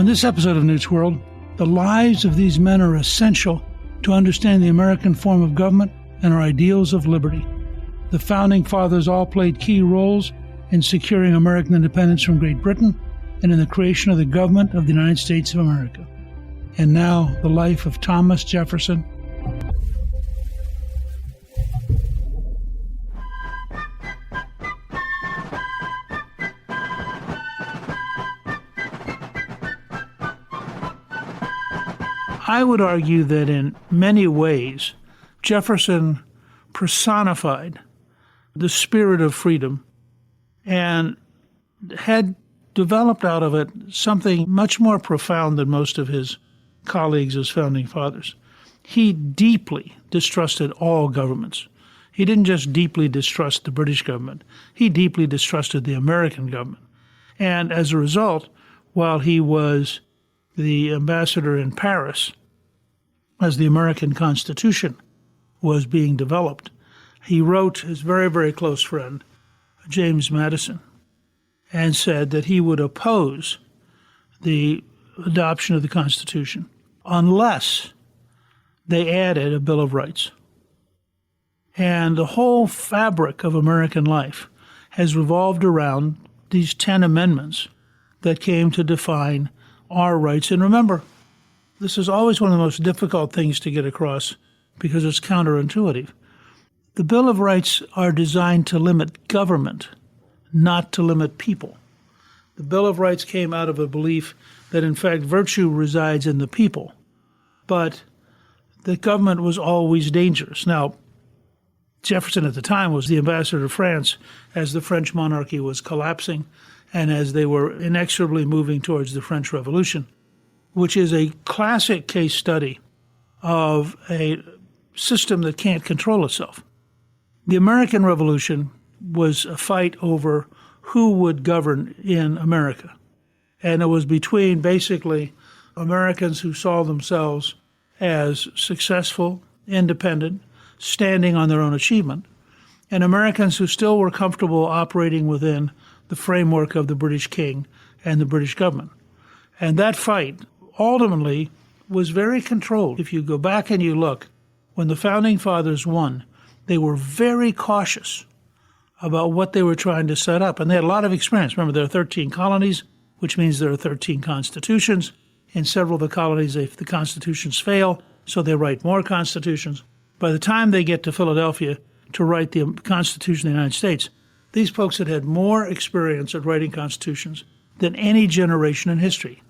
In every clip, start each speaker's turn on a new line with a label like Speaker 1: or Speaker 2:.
Speaker 1: On this episode of Newt's World, the lives of these men are essential to understand the American form of government and our ideals of liberty. The Founding Fathers all played key roles in securing American independence from Great Britain and in the creation of the government of the United States of America. And now, the life of Thomas Jefferson. I would argue that in many ways, Jefferson personified the spirit of freedom and had developed out of it something much more profound than most of his colleagues as founding fathers. He deeply distrusted all governments. He didn't just deeply distrust the British government. He deeply distrusted the American government. And as a result, while he was the ambassador in Paris, as the American Constitution was being developed, he wrote his very, very close friend, James Madison, and said that he would oppose the adoption of the Constitution unless they added a Bill of Rights. And the whole fabric of American life has revolved around these 10 amendments that came to define our rights. And remember, this is always one of the most difficult things to get across because it's counterintuitive. The Bill of Rights are designed to limit government, not to limit people. The Bill of Rights came out of a belief that, in fact, virtue resides in the people, but the government was always dangerous. Now, Jefferson at the time was the ambassador to France as the French monarchy was collapsing and as they were inexorably moving towards the French Revolution, which is a classic case study of a system that can't control itself. The American Revolution was a fight over who would govern in America. And it was between basically Americans who saw themselves as successful, independent, standing on their own achievement, and Americans who still were comfortable operating within the framework of the British king and the British government. And that fight ultimately was very controlled. If you go back and you look, when the Founding Fathers won, they were very cautious about what they were trying to set up. And they had a lot of experience. Remember, there are 13 colonies, which means there are 13 constitutions. In several of the colonies, if the constitutions fail, so they write more constitutions. By the time they get to Philadelphia to write the Constitution of the United States, these folks had had more experience at writing constitutions than any generation in history.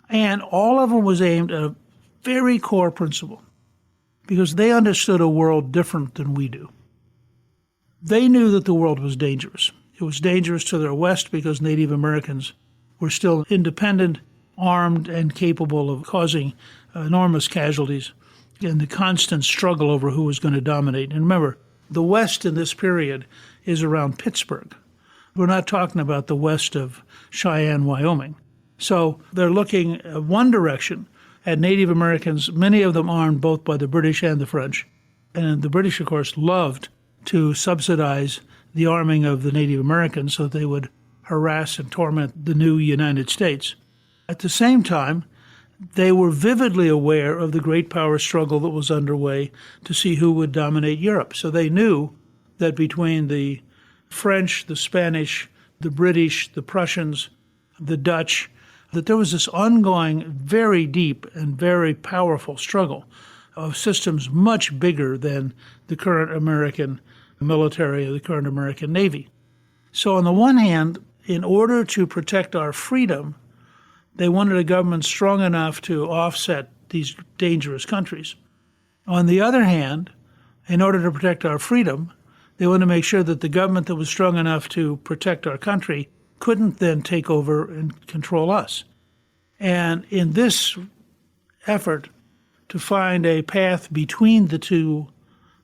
Speaker 1: And all of them was aimed at a very core principle, because they understood a world different than we do. They knew that the world was dangerous. It was dangerous to their west because Native Americans were still independent, armed, and capable of causing enormous casualties in the constant struggle over who was going to dominate. And remember, the west in this period is around Pittsburgh. We're not talking about the west of Cheyenne, Wyoming. So they're looking one direction at Native Americans, many of them armed both by the British and the French. And the British, of course, loved to subsidize the arming of the Native Americans so that they would harass and torment the new United States. At the same time, they were vividly aware of the great power struggle that was underway to see who would dominate Europe. So they knew that between the French, the Spanish, the British, the Prussians, the Dutch, that there was this ongoing, very deep and very powerful struggle of systems much bigger than the current American military or the current American Navy. So on the one hand, in order to protect our freedom, they wanted a government strong enough to offset these dangerous countries. On the other hand, in order to protect our freedom, they wanted to make sure that the government that was strong enough to protect our country couldn't then take over and control us. And in this effort to find a path between the two,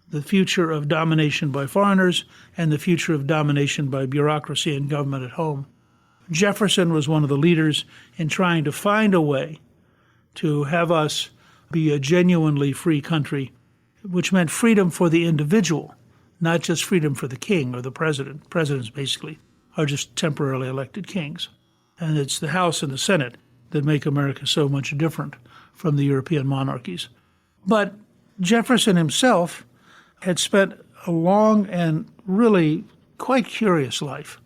Speaker 1: the future of domination by foreigners and the future of domination by bureaucracy and government at home, Jefferson was one of the leaders in trying to find a way to have us be a genuinely free country, which meant freedom for the individual, not just freedom for the king or the president. Presidents basically are just temporarily elected kings. And it's the House and the Senate that make America so much different from the European monarchies. But Jefferson himself had spent a long and really quite curious life.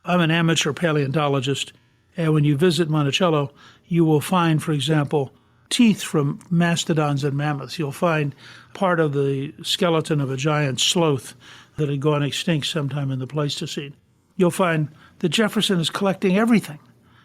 Speaker 1: I'm an amateur paleontologist, and when you visit Monticello, you will find, for example, teeth from mastodons and mammoths. You'll find part of the skeleton of a giant sloth that had gone extinct sometime in the Pleistocene. You'll find that Jefferson is collecting everything.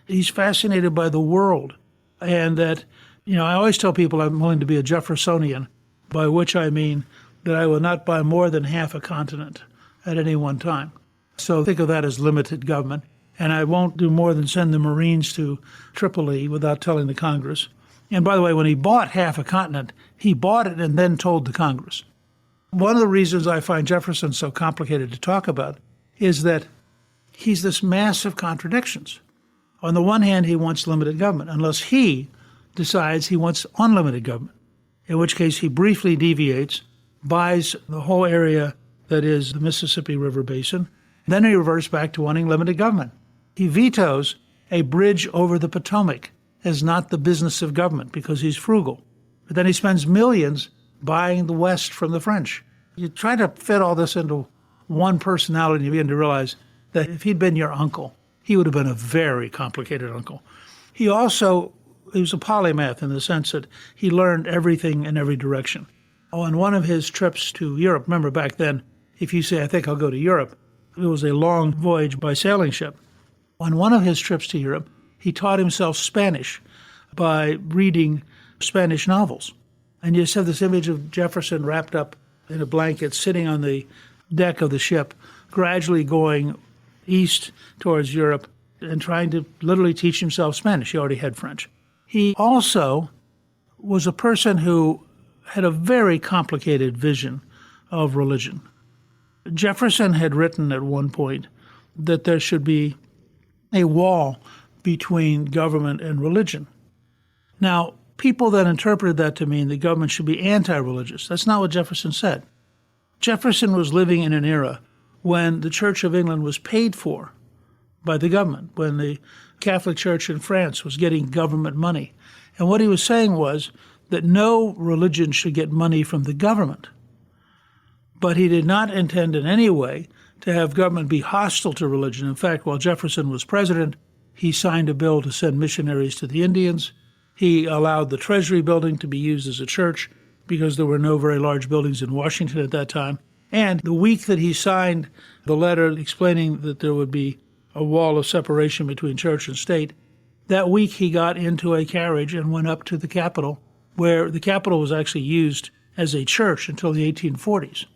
Speaker 1: He's fascinated by the world. And that, I always tell people I'm willing to be a Jeffersonian, by which I mean that I will not buy more than half a continent at any one time. So think of that as limited government. And I won't do more than send the Marines to Tripoli without telling the Congress. And by the way, when he bought half a continent, he bought it and then told the Congress. One of the reasons I find Jefferson so complicated to talk about is that he's this mass of contradictions. On the one hand, he wants limited government, unless he decides he wants unlimited government, in which case he briefly deviates, buys the whole area that is the Mississippi River Basin, then he reverts back to wanting limited government. He vetoes a bridge over the Potomac as not the business of government because he's frugal. But then he spends millions buying the West from the French. You try to fit all this into one personality and you begin to realize that if he'd been your uncle, he would have been a very complicated uncle. He was a polymath in the sense that he learned everything in every direction. On one of his trips to Europe, remember back then, if you say, I think I'll go to Europe, it was a long voyage by sailing ship. On one of his trips to Europe, he taught himself Spanish by reading Spanish novels. And you just have this image of Jefferson wrapped up in a blanket, sitting on the deck of the ship, gradually going east towards Europe and trying to literally teach himself Spanish. He already had French. He also was a person who had a very complicated vision of religion. Jefferson had written at one point that there should be a wall between government and religion. Now, people then interpreted that to mean the government should be anti-religious. That's not what Jefferson said. Jefferson was living in an era when the Church of England was paid for by the government, when the Catholic Church in France was getting government money. And what he was saying was that no religion should get money from the government. But he did not intend in any way to have government be hostile to religion. In fact, while Jefferson was president, he signed a bill to send missionaries to the Indians. He allowed the Treasury building to be used as a church because there were no very large buildings in Washington at that time. And the week that he signed the letter explaining that there would be a wall of separation between church and state, that week he got into a carriage and went up to the Capitol, where the Capitol was actually used as a church until the 1840s.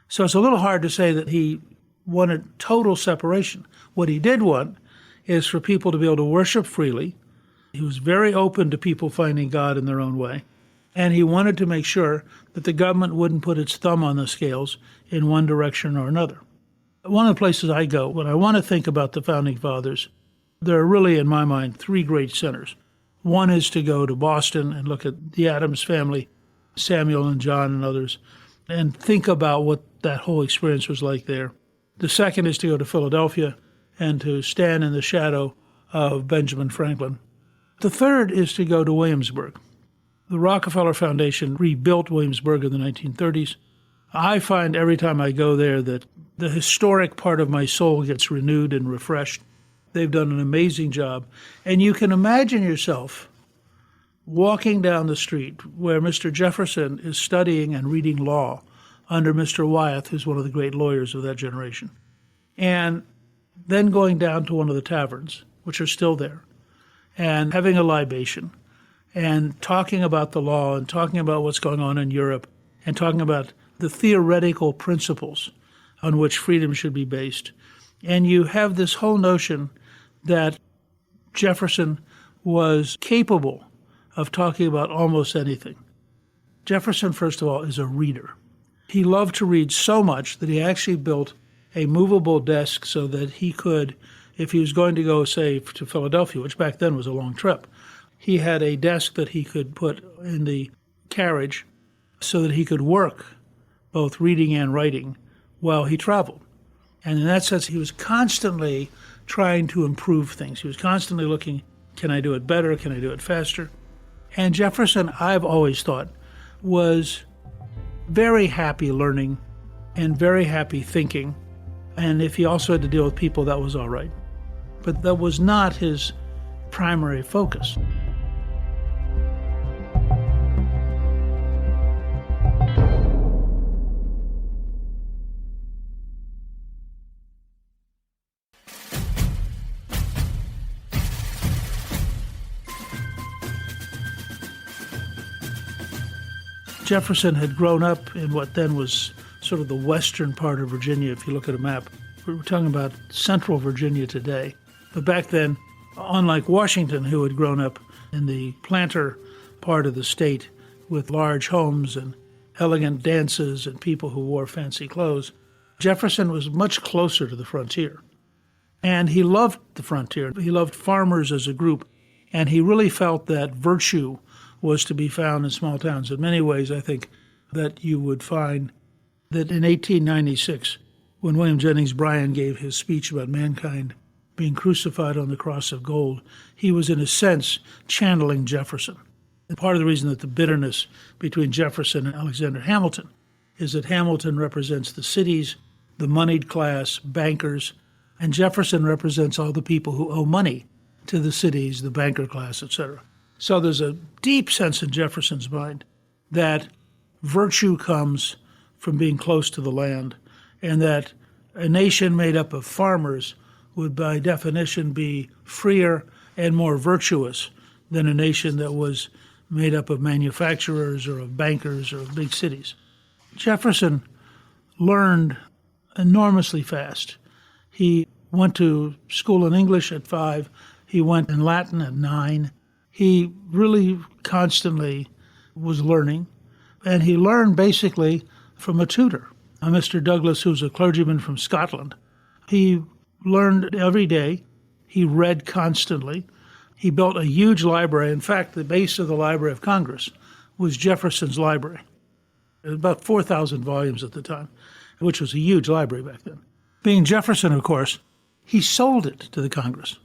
Speaker 1: So it's a little hard to say that he wanted total separation. What he did want is for people to be able to worship freely. He was very open to people finding God in their own way. And he wanted to make sure that the government wouldn't put its thumb on the scales in one direction or another. One of the places I go when I want to think about the Founding Fathers, there are really, in my mind, three great centers. One is to go to Boston and look at the Adams family, Samuel and John and others, and think about what that whole experience was like there. The second is to go to Philadelphia and to stand in the shadow of Benjamin Franklin. The third is to go to Williamsburg. The Rockefeller Foundation rebuilt Williamsburg in the 1930s. I find every time I go there that the historic part of my soul gets renewed and refreshed. They've done an amazing job. And you can imagine yourself walking down the street where Mr. Jefferson is studying and reading law under Mr. Wyeth, who's one of the great lawyers of that generation, and then going down to one of the taverns, which are still there, and having a libation, and talking about the law, and talking about what's going on in Europe, and talking about the theoretical principles on which freedom should be based. And you have this whole notion that Jefferson was capable of talking about almost anything. Jefferson, first of all, is a reader. He loved to read so much that he actually built a movable desk so that he could, if he was going to go, say, to Philadelphia, which back then was a long trip, he had a desk that he could put in the carriage so that he could work, both reading and writing, while he traveled. And in that sense, he was constantly trying to improve things. He was constantly looking Can I do it better? Can I do it faster? And Jefferson, I've always thought, was very happy learning and very happy thinking. And if he also had to deal with people, that was all right. But that was not his primary focus. Jefferson had grown up in what then was sort of the western part of Virginia, if you look at a map. We're talking about central Virginia today. But back then, unlike Washington, who had grown up in the planter part of the state with large homes and elegant dances and people who wore fancy clothes, Jefferson was much closer to the frontier. And he loved the frontier. He loved farmers as a group. And he really felt that virtue was to be found in small towns. In many ways, I think that you would find that in 1896, when William Jennings Bryan gave his speech about mankind being crucified on the cross of gold, he was, in a sense, channeling Jefferson. And part of the reason that the bitterness between Jefferson and Alexander Hamilton is that Hamilton represents the cities, the moneyed class, bankers, and Jefferson represents all the people who owe money to the cities, the banker class, etc. So there's a deep sense in Jefferson's mind that virtue comes from being close to the land, and that a nation made up of farmers would by definition be freer and more virtuous than a nation that was made up of manufacturers or of bankers or of big cities. Jefferson learned enormously fast. He went to school in English at 5. He went in Latin at 9. He really constantly was learning, and he learned basically from a tutor, a Mr. Douglas, who's a clergyman from Scotland. He learned every day. He read constantly. He built a huge library. In fact, the base of the Library of Congress was Jefferson's library. It was about 4,000 volumes at the time, which was a huge library back then. Being Jefferson, of course, he sold it to the Congress.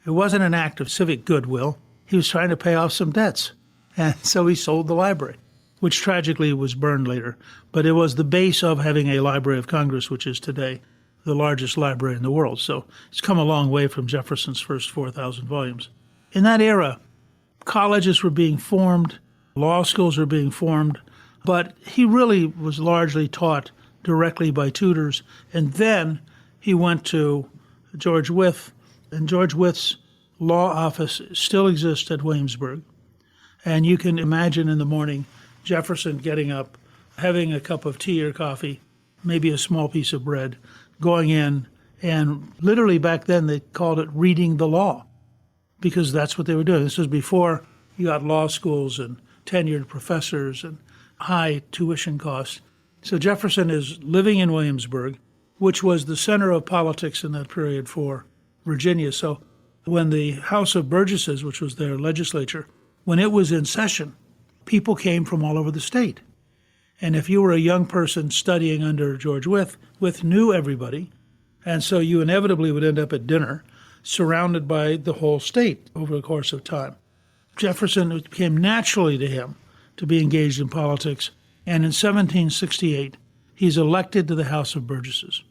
Speaker 1: It wasn't an act of civic goodwill. He was trying to pay off some debts. And so he sold the library, which tragically was burned later. But it was the base of having a Library of Congress, which is today the largest library in the world. So it's come a long way from Jefferson's first 4,000 volumes. In that era, colleges were being formed, law schools were being formed, but he really was largely taught directly by tutors. And then he went to George Wythe, and George Wythe's law office still exists at Williamsburg. And you can imagine in the morning Jefferson getting up, having a cup of tea or coffee, maybe a small piece of bread, going in, and literally back then they called it reading the law, because that's what they were doing. This was before you got law schools and tenured professors and high tuition costs. So Jefferson is living in Williamsburg, which was the center of politics in that period for Virginia. So when the House of Burgesses, which was their legislature, when it was in session, people came from all over the state. And if you were a young person studying under George Wythe, Wythe knew everybody, and so you inevitably would end up at dinner surrounded by the whole state over the course of time. Jefferson, it came naturally to him to be engaged in politics, and in 1768, he's elected to the House of Burgesses.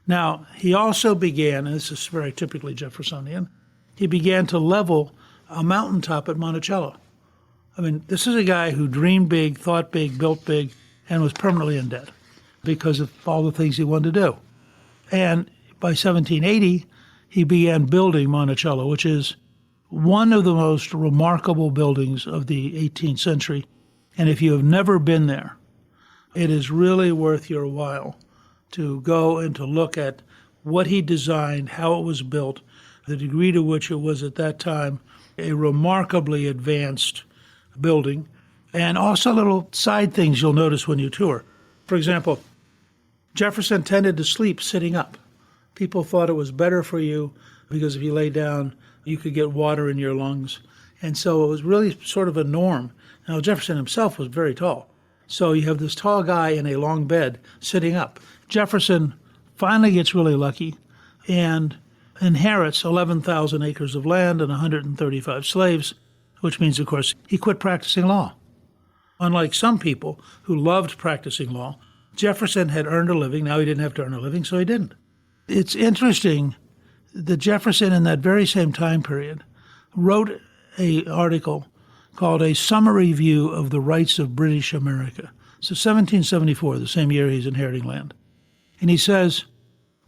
Speaker 1: Now, he also began, and this is very typically Jeffersonian, he began to level a mountaintop at Monticello. I mean, this is a guy who dreamed big, thought big, built big, and was permanently in debt because of all the things he wanted to do. And by 1780, he began building Monticello, which is one of the most remarkable buildings of the 18th century. And if you have never been there, it is really worth your while to go and to look at what he designed, how it was built, the degree to which it was at that time a remarkably advanced building, and also little side things you'll notice when you tour. For example, Jefferson tended to sleep sitting up. People thought it was better for you because if you lay down, you could get water in your lungs. And so it was really sort of a norm. Now, Jefferson himself was very tall. So you have this tall guy in a long bed sitting up. Jefferson finally gets really lucky, and inherits 11,000 acres of land and 135 slaves, which means, of course, he quit practicing law. Unlike some people who loved practicing law, Jefferson had earned a living. Now he didn't have to earn a living, so he didn't. It's interesting that Jefferson, in that very same time period, wrote an article called A Summary View of the Rights of British America. So 1774, the same year he's inheriting land. And he says,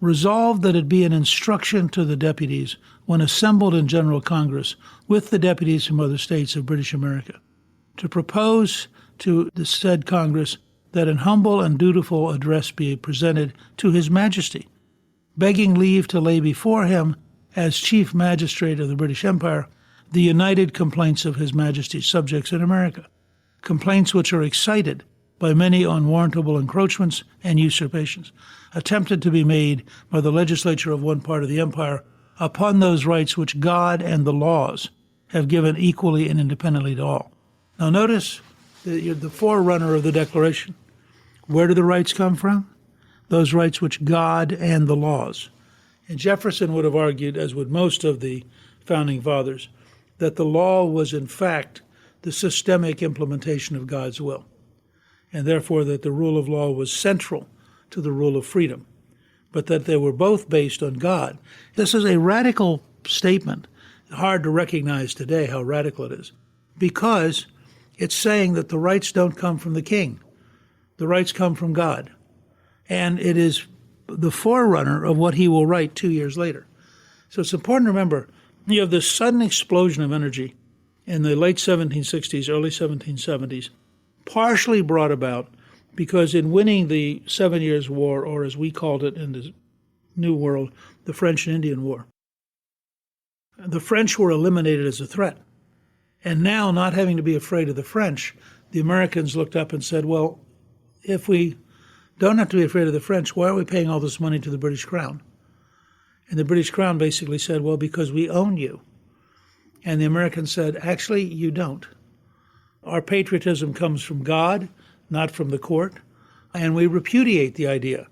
Speaker 1: resolved that it be an instruction to the deputies when assembled in General Congress with the deputies from other states of British America, to propose to the said Congress that an humble and dutiful address be presented to His Majesty, begging leave to lay before him, as Chief Magistrate of the British Empire, the united complaints of His Majesty's subjects in America, complaints which are excited by many unwarrantable encroachments and usurpations, attempted to be made by the legislature of one part of the empire upon those rights which God and the laws have given equally and independently to all. Now notice the forerunner of the Declaration. Where do the rights come from? Those rights which God and the laws. And Jefferson would have argued, as would most of the founding fathers, that the law was in fact the systemic implementation of God's will, and therefore that the rule of law was central to the rule of freedom, but that they were both based on God. This is a radical statement, hard to recognize today how radical it is, because it's saying that the rights don't come from the king. The rights come from God. And it is the forerunner of what he will write 2 years later. So it's important to remember, you have this sudden explosion of energy in the late 1760s, early 1770s, partially brought about because in winning the 7 Years' War, or as we called it in the New World, the French and Indian War, the French were eliminated as a threat. And now, not having to be afraid of the French, the Americans looked up and said, well, if we don't have to be afraid of the French, why are we paying all this money to the British Crown? And the British Crown basically said, well, because we own you. And the Americans said, actually, you don't. Our patriotism comes from God, not from the court, and we repudiate the idea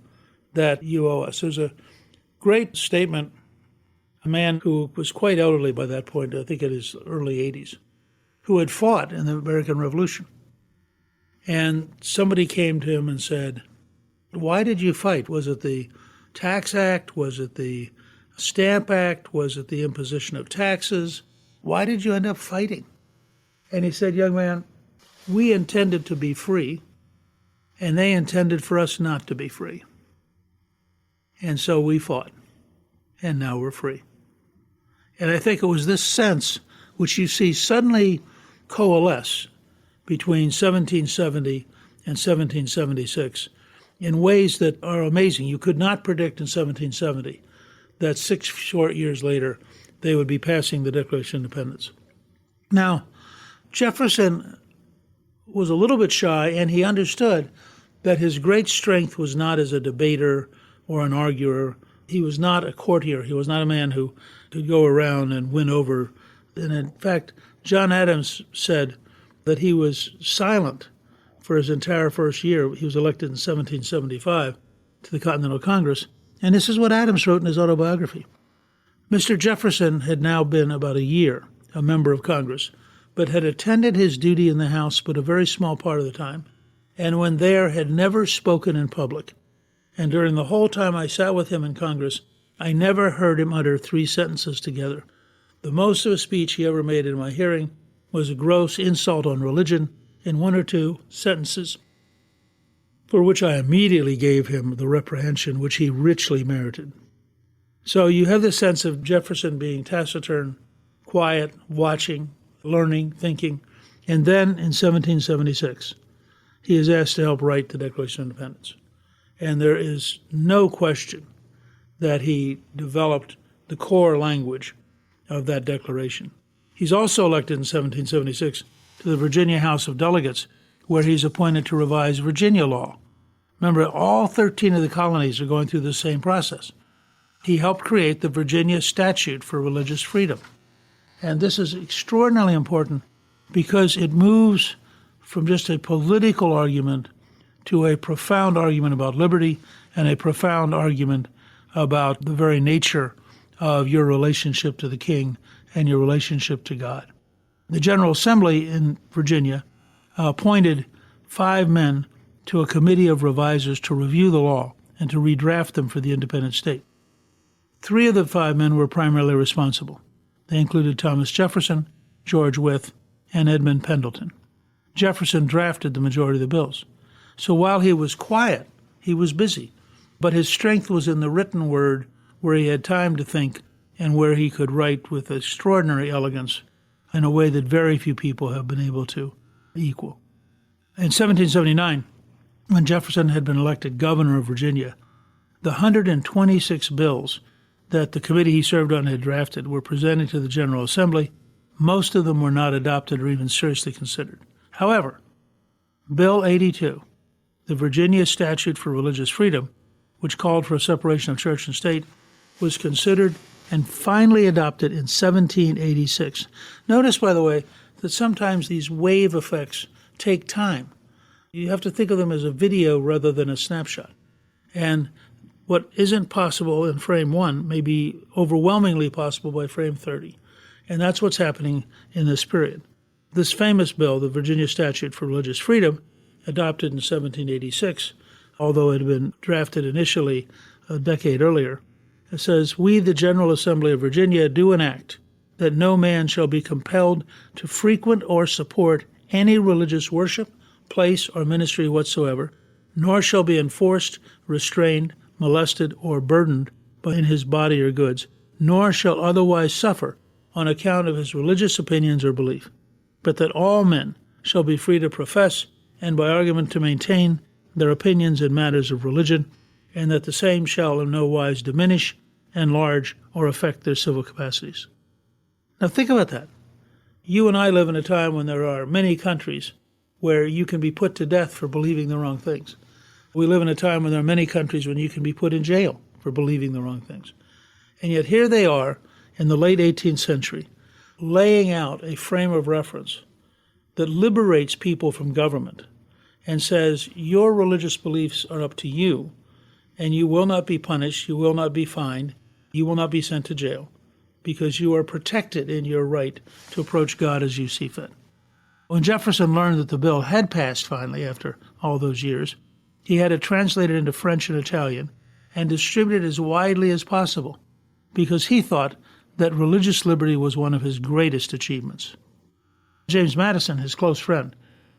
Speaker 1: that you owe us. There's a great statement, a man who was quite elderly by that point, I think in his early 80s, who had fought in the American Revolution. And somebody came to him and said, why did you fight? Was it the Tax Act? Was it the Stamp Act? Was it the imposition of taxes? Why did you end up fighting? And he said, young man, we intended to be free, and they intended for us not to be free. And so we fought, and now we're free. And I think it was this sense which you see suddenly coalesce between 1770 and 1776 in ways that are amazing. You could not predict in 1770 that 6 short years later they would be passing the Declaration of Independence. Now, Jefferson was a little bit shy, and he understood that his great strength was not as a debater or an arguer. He was not a courtier. He was not a man who could go around and win over. And in fact, John Adams said that he was silent for his entire first year. He was elected in 1775 to the Continental Congress. And this is what Adams wrote in his autobiography. Mr. Jefferson had now been about a year a member of Congress, but had attended his duty in the House but a very small part of the time, and when there had never spoken in public. And during the whole time I sat with him in Congress, I never heard him utter 3 sentences together. The most of a speech he ever made in my hearing was a gross insult on religion in 1 or 2 sentences, for which I immediately gave him the reprehension which he richly merited. So you have this sense of Jefferson being taciturn, quiet, watching, learning, thinking. And then in 1776, he is asked to help write the Declaration of Independence. And there is no question that he developed the core language of that declaration. He's also elected in 1776 to the Virginia House of Delegates, where he's appointed to revise Virginia law. Remember, all 13 of the colonies are going through the same process. He helped create the Virginia Statute for Religious Freedom. And this is extraordinarily important because it moves from just a political argument to a profound argument about liberty and a profound argument about the very nature of your relationship to the king and your relationship to God. The General Assembly in Virginia appointed 5 men to a committee of revisers to review the law and to redraft them for the independent state. 3 of the 5 men were primarily responsible. They included Thomas Jefferson, George Wythe, and Edmund Pendleton. Jefferson drafted the majority of the bills. So while he was quiet, he was busy. But his strength was in the written word, where he had time to think and where he could write with extraordinary elegance in a way that very few people have been able to equal. In 1779, when Jefferson had been elected governor of Virginia, the 126 bills that the committee he served on had drafted were presented to the General Assembly. Most of them were not adopted or even seriously considered. However, Bill 82, the Virginia Statute for Religious Freedom, which called for a separation of church and state, was considered and finally adopted in 1786. Notice, by the way, that sometimes these wave effects take time. You have to think of them as a video rather than a snapshot. And what isn't possible in frame 1 may be overwhelmingly possible by frame 30. And that's what's happening in this period. This famous bill, the Virginia Statute for Religious Freedom, adopted in 1786, although it had been drafted initially a decade earlier, it says, "We, the General Assembly of Virginia, do enact that no man shall be compelled to frequent or support any religious worship, place, or ministry whatsoever, nor shall be enforced, restrained, molested, or burdened in his body or goods, nor shall otherwise suffer on account of his religious opinions or belief, but that all men shall be free to profess and by argument to maintain their opinions in matters of religion, and that the same shall in no wise diminish, enlarge, or affect their civil capacities." Now think about that. You and I live in a time when there are many countries where you can be put to death for believing the wrong things. We live in a time when there are many countries when you can be put in jail for believing the wrong things. And yet here they are in the late 18th century, laying out a frame of reference that liberates people from government and says, your religious beliefs are up to you, and you will not be punished, you will not be fined, you will not be sent to jail, because you are protected in your right to approach God as you see fit. When Jefferson learned that the bill had passed finally after all those years, he had it translated into French and Italian and distributed as widely as possible, because he thought that religious liberty was one of his greatest achievements. James Madison, his close friend,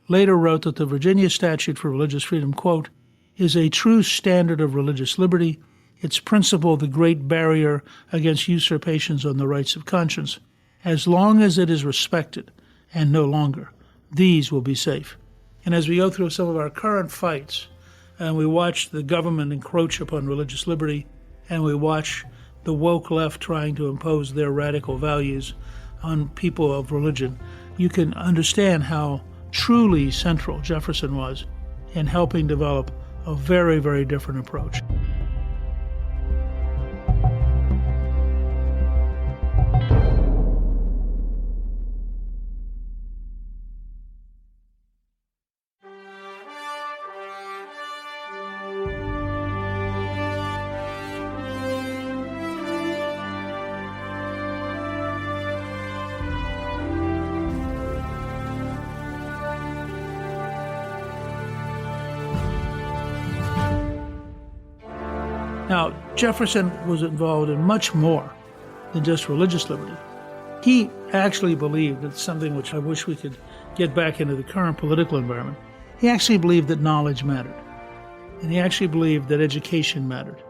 Speaker 1: later wrote that the Virginia Statute for Religious Freedom, quote, "is a true standard of religious liberty, its principle the great barrier against usurpations on the rights of conscience. As long as it is respected, and no longer, these will be safe." And as we go through some of our current fights, and we watch the government encroach upon religious liberty, and we watch the woke left trying to impose their radical values on people of religion, you can understand how truly central Jefferson was in helping develop a very, very different approach. Now, Jefferson was involved in much more than just religious liberty. He actually believed, it's something which I wish we could get back into the current political environment, he actually believed that knowledge mattered. And he actually believed that education mattered.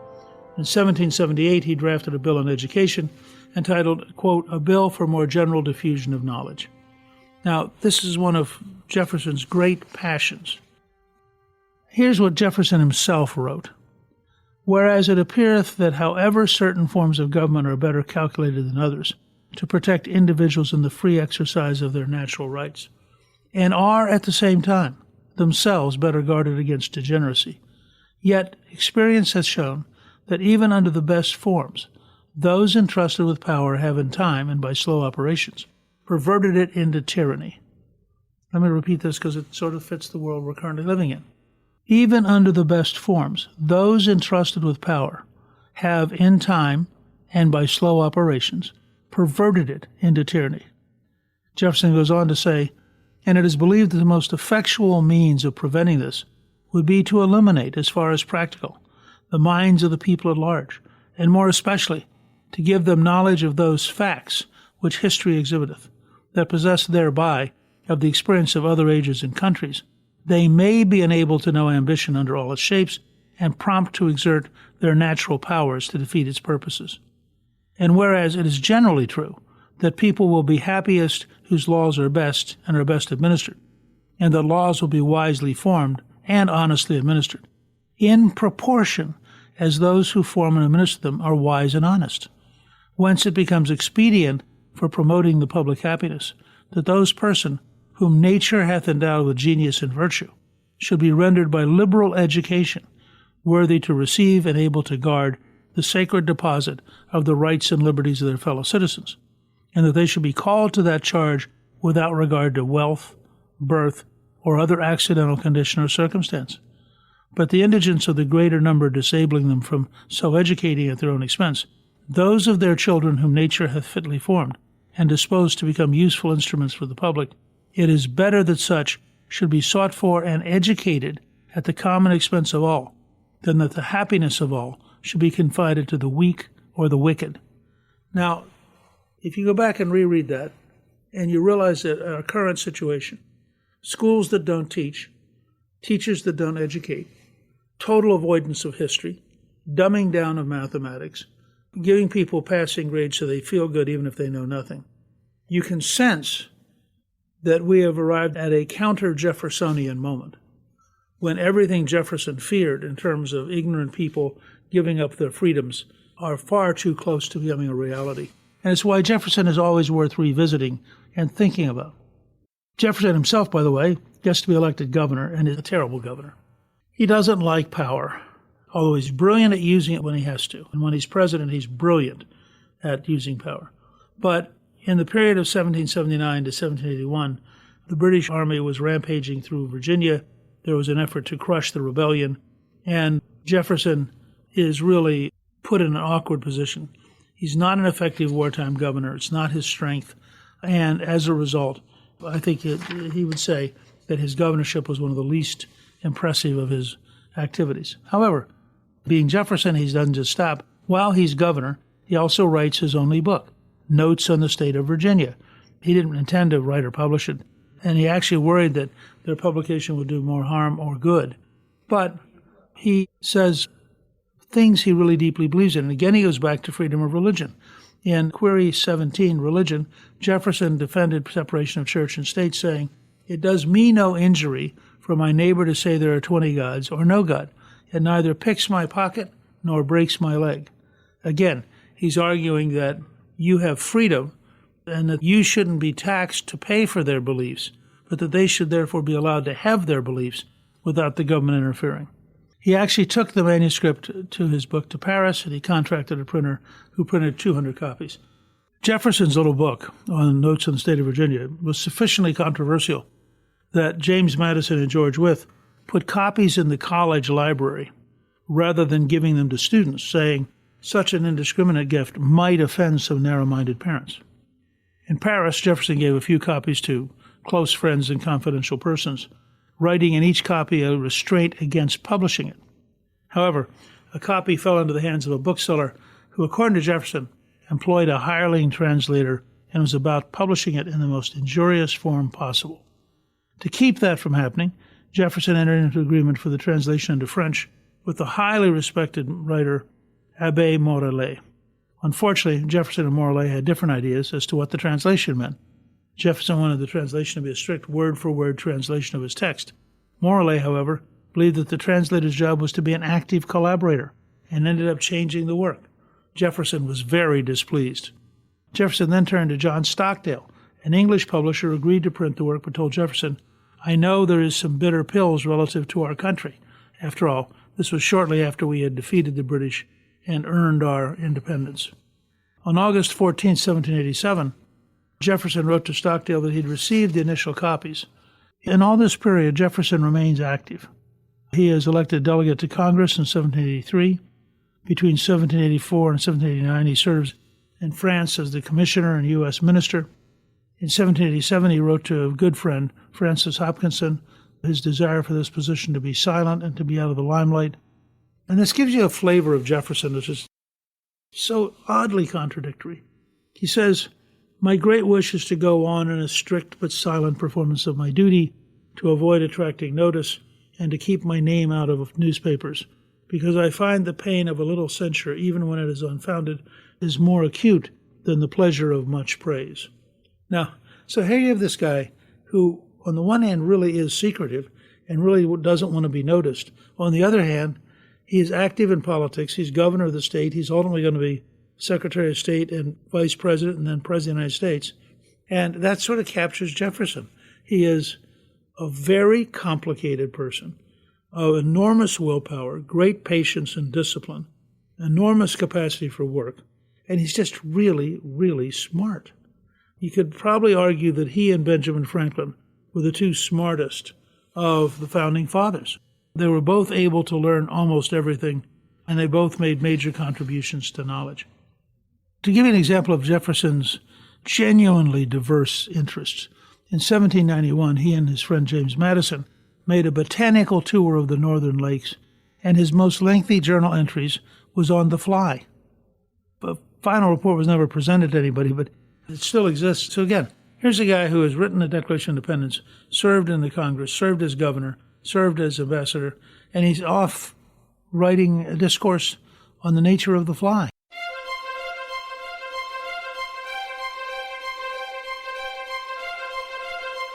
Speaker 1: In 1778, he drafted a bill on education entitled, quote, "A Bill for More General Diffusion of Knowledge." Now, this is one of Jefferson's great passions. Here's what Jefferson himself wrote. "Whereas it appeareth that however certain forms of government are better calculated than others to protect individuals in the free exercise of their natural rights, and are at the same time themselves better guarded against degeneracy, yet experience has shown that even under the best forms, those entrusted with power have in time, and by slow operations, perverted it into tyranny." Let me repeat this because it sort of fits the world we're currently living in. Even under the best forms, those entrusted with power have in time and by slow operations, perverted it into tyranny. Jefferson goes on to say, and it is believed that the most effectual means of preventing this would be to eliminate, as far as practical, the minds of the people at large, and more especially to give them knowledge of those facts which history exhibiteth, that possessed thereby of the experience of other ages and countries, they may be enabled to know ambition under all its shapes, and prompt to exert their natural powers to defeat its purposes. And whereas it is generally true that people will be happiest whose laws are best and are best administered, and that laws will be wisely formed and honestly administered, in proportion as those who form and administer them are wise and honest, whence it becomes expedient for promoting the public happiness that those persons whom nature hath endowed with genius and virtue should be rendered by liberal education worthy to receive and able to guard the sacred deposit of the rights and liberties of their fellow citizens, and that they should be called to that charge without regard to wealth, birth, or other accidental condition or circumstance. But the indigence of the greater number disabling them from so educating at their own expense, those of their children whom nature hath fitly formed, and disposed to become useful instruments for the public, it is better that such should be sought for and educated at the common expense of all, than that the happiness of all should be confided to the weak or the wicked. Now, if you go back and reread that, and you realize that our current situation, schools that don't teach, teachers that don't educate, total avoidance of history, dumbing down of mathematics, giving people passing grades so they feel good even if they know nothing, you can sense that we have arrived at a counter-Jeffersonian moment, when everything Jefferson feared in terms of ignorant people giving up their freedoms are far too close to becoming a reality. And it's why Jefferson is always worth revisiting and thinking about. Jefferson himself, by the way, gets to be elected governor, and is a terrible governor. He doesn't like power, although he's brilliant at using it when he has to. And when he's president, he's brilliant at using power. But in the period of 1779 to 1781, the British Army was rampaging through Virginia. There was an effort to crush the rebellion, and Jefferson is really put in an awkward position. He's not an effective wartime governor. It's not his strength. And as a result, I think he would say that his governorship was one of the least impressive of his activities. However, being Jefferson, he doesn't just stop. While he's governor, he also writes his only book, Notes on the State of Virginia. He didn't intend to write or publish it, and he actually worried that their publication would do more harm or good. But he says things he really deeply believes in. And again, he goes back to freedom of religion. In Query 17, Religion, Jefferson defended separation of church and state, saying, "It does me no injury for my neighbor to say there are 20 gods or no God. It neither picks my pocket nor breaks my leg." Again, he's arguing that you have freedom and that you shouldn't be taxed to pay for their beliefs, but that they should therefore be allowed to have their beliefs without the government interfering. He actually took the manuscript to his book to Paris, and he contracted a printer who printed 200 copies. Jefferson's little book on Notes on the State of Virginia was sufficiently controversial that James Madison and George Wythe put copies in the college library rather than giving them to students, saying such an indiscriminate gift might offend some narrow-minded parents. In Paris, Jefferson gave a few copies to close friends and confidential persons, writing in each copy a restraint against publishing it. However, a copy fell into the hands of a bookseller who, according to Jefferson, employed a hireling translator and was about publishing it in the most injurious form possible. To keep that from happening, Jefferson entered into agreement for the translation into French with the highly respected writer Abbé Morellet. Unfortunately, Jefferson and Morellet had different ideas as to what the translation meant. Jefferson wanted the translation to be a strict word-for-word translation of his text. Morellet, however, believed that the translator's job was to be an active collaborator and ended up changing the work. Jefferson was very displeased. Jefferson then turned to John Stockdale, an English publisher who agreed to print the work but told Jefferson, "I know there is some bitter pills relative to our country." After all, this was shortly after we had defeated the British and earned our independence. On August 14, 1787, Jefferson wrote to Stockdale that he'd received the initial copies. In all this period, Jefferson remains active. He is elected delegate to Congress in 1783, Between 1784 and 1789, he serves in France as the commissioner and U.S. minister. In 1787, he wrote to a good friend, Francis Hopkinson, his desire for this position to be silent and to be out of the limelight. And this gives you a flavor of Jefferson, which is so oddly contradictory. He says, "My great wish is to go on in a strict but silent performance of my duty, to avoid attracting notice, and to keep my name out of newspapers, because I find the pain of a little censure, even when it is unfounded, is more acute than the pleasure of much praise." Now, so here you have this guy who, on the one hand, really is secretive and really doesn't want to be noticed. On the other hand, he is active in politics. He's governor of the state. He's ultimately going to be Secretary of State and Vice President and then President of the United States. And that sort of captures Jefferson. He is a very complicated person of enormous willpower, great patience and discipline, enormous capacity for work, and he's just really, really smart. You could probably argue that he and Benjamin Franklin were the two smartest of the founding fathers. They were both able to learn almost everything, and they both made major contributions to knowledge. To give you an example of Jefferson's genuinely diverse interests, in 1791, he and his friend James Madison made a botanical tour of the northern lakes, and his most lengthy journal entries was on the fly. The final report was never presented to anybody, but it still exists. So again, here's a guy who has written the Declaration of Independence, served in the Congress, served as governor, served as ambassador, and he's off writing a discourse on the nature of the fly.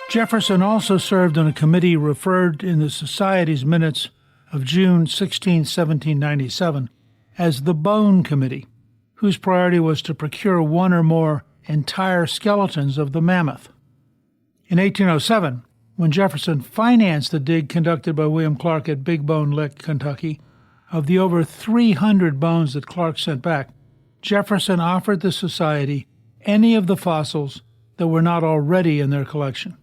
Speaker 1: Jefferson also served on a committee referred in the Society's minutes of June 16, 1797, as the Bone Committee, whose priority was to procure one or more entire skeletons of the mammoth. In 1807, when Jefferson financed the dig conducted by William Clark at Big Bone Lick, Kentucky, of the over 300 bones that Clark sent back, Jefferson offered the Society any of the fossils that were not already in their collection.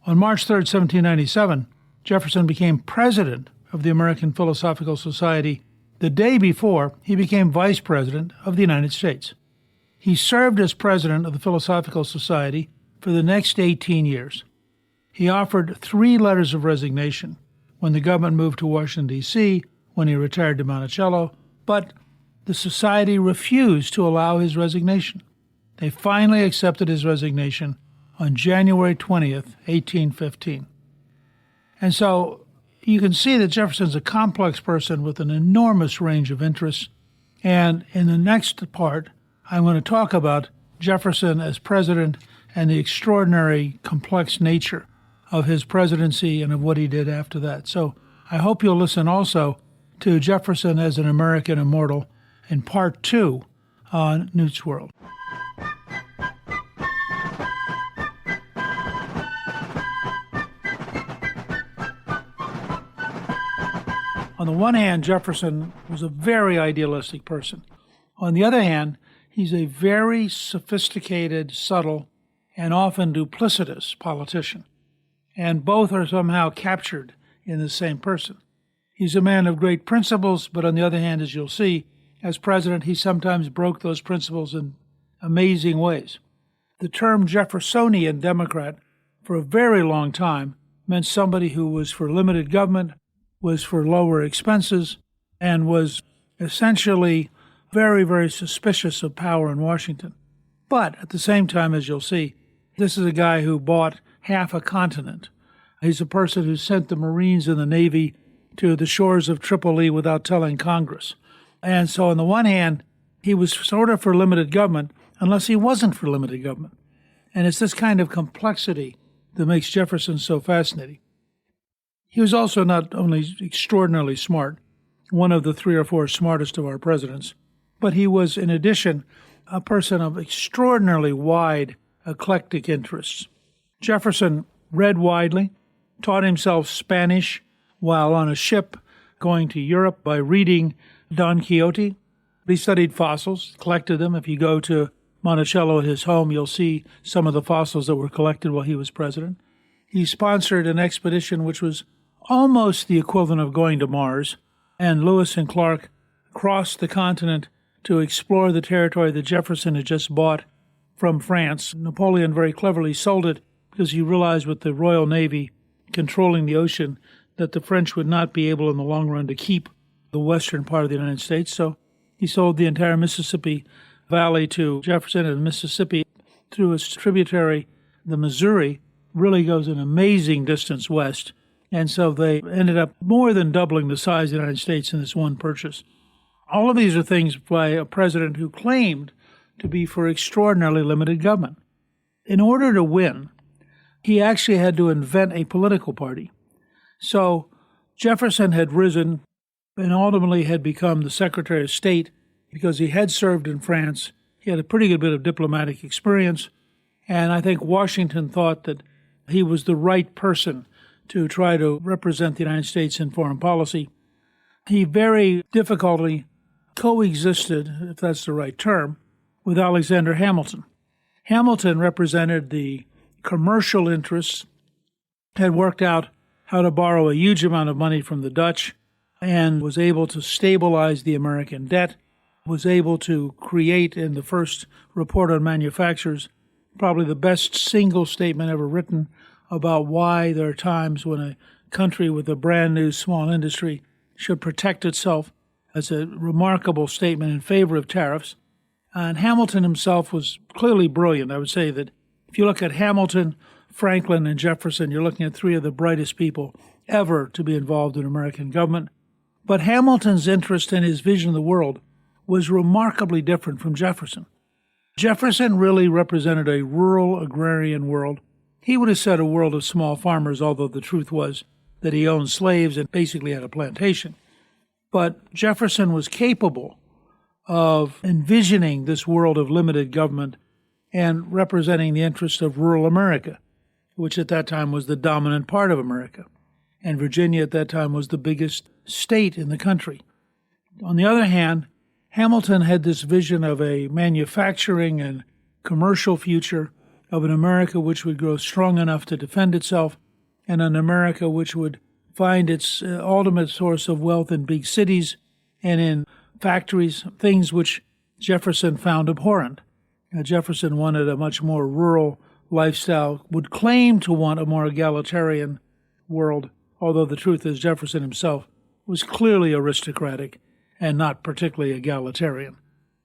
Speaker 1: On March 3, 1797, Jefferson became president of the American Philosophical Society the day before he became vice president of the United States. He served as president of the Philosophical Society for the next 18 years. He offered 3 letters of resignation when the government moved to Washington, D.C., when he retired to Monticello, but the Society refused to allow his resignation. They finally accepted his resignation on January 20th, 1815. And so you can see that Jefferson's a complex person with an enormous range of interests. And in the next part, I'm going to talk about Jefferson as president and the extraordinary complex nature of his presidency and of what he did after that. So I hope you'll listen also to Jefferson as an American Immortal in part 2 on Newt's World. On the one hand, Jefferson was a very idealistic person. On the other hand, he's a very sophisticated, subtle, and often duplicitous politician. And both are somehow captured in the same person. He's a man of great principles, but on the other hand, as you'll see, as president, he sometimes broke those principles in amazing ways. The term Jeffersonian Democrat for a very long time meant somebody who was for limited government, was for lower expenses, and was essentially very, very suspicious of power in Washington. But at the same time, as you'll see, this is a guy who bought half a continent. He's a person who sent the Marines and the Navy to the shores of Tripoli without telling Congress. And so on the one hand, he was sort of for limited government, unless he wasn't for limited government. And it's this kind of complexity that makes Jefferson so fascinating. He was also not only extraordinarily smart, one of the 3 or 4 smartest of our presidents, but he was, in addition, a person of extraordinarily wide, eclectic interests. Jefferson read widely, taught himself Spanish while on a ship going to Europe by reading Don Quixote. He studied fossils, collected them. If you go to Monticello at his home, you'll see some of the fossils that were collected while he was president. He sponsored an expedition which was almost the equivalent of going to Mars, and Lewis and Clark crossed the continent to explore the territory that Jefferson had just bought from France. Napoleon very cleverly sold it because he realized with the Royal Navy controlling the ocean that the French would not be able in the long run to keep the western part of the United States. So he sold the entire Mississippi Valley to Jefferson, and Mississippi, through its tributary, the Missouri, really goes an amazing distance west. And so they ended up more than doubling the size of the United States in this one purchase. All of these are things by a president who claimed to be for extraordinarily limited government. In order to win, he actually had to invent a political party. So Jefferson had risen and ultimately had become the Secretary of State because he had served in France. He had a pretty good bit of diplomatic experience. And I think Washington thought that he was the right person to try to represent the United States in foreign policy. He very difficultly coexisted, if that's the right term, with Alexander Hamilton. Hamilton represented the commercial interests, had worked out how to borrow a huge amount of money from the Dutch, and was able to stabilize the American debt, was able to create in the first report on manufactures probably the best single statement ever written about why there are times when a country with a brand new small industry should protect itself. As a remarkable statement in favor of tariffs. And Hamilton himself was clearly brilliant. I would say that if you look at Hamilton, Franklin, and Jefferson, you're looking at three of the brightest people ever to be involved in American government. But Hamilton's interest and his vision of the world was remarkably different from Jefferson. Jefferson really represented a rural agrarian world. He would have said a world of small farmers, although the truth was that he owned slaves and basically had a plantation. But Jefferson was capable of envisioning this world of limited government and representing the interests of rural America, which at that time was the dominant part of America. And Virginia at that time was the biggest state in the country. On the other hand, Hamilton had this vision of a manufacturing and commercial future, of an America which would grow strong enough to defend itself, and an America which would find its ultimate source of wealth in big cities and in factories, things which Jefferson found abhorrent. Jefferson wanted a much more rural lifestyle, would claim to want a more egalitarian world, although the truth is Jefferson himself was clearly aristocratic and not particularly egalitarian.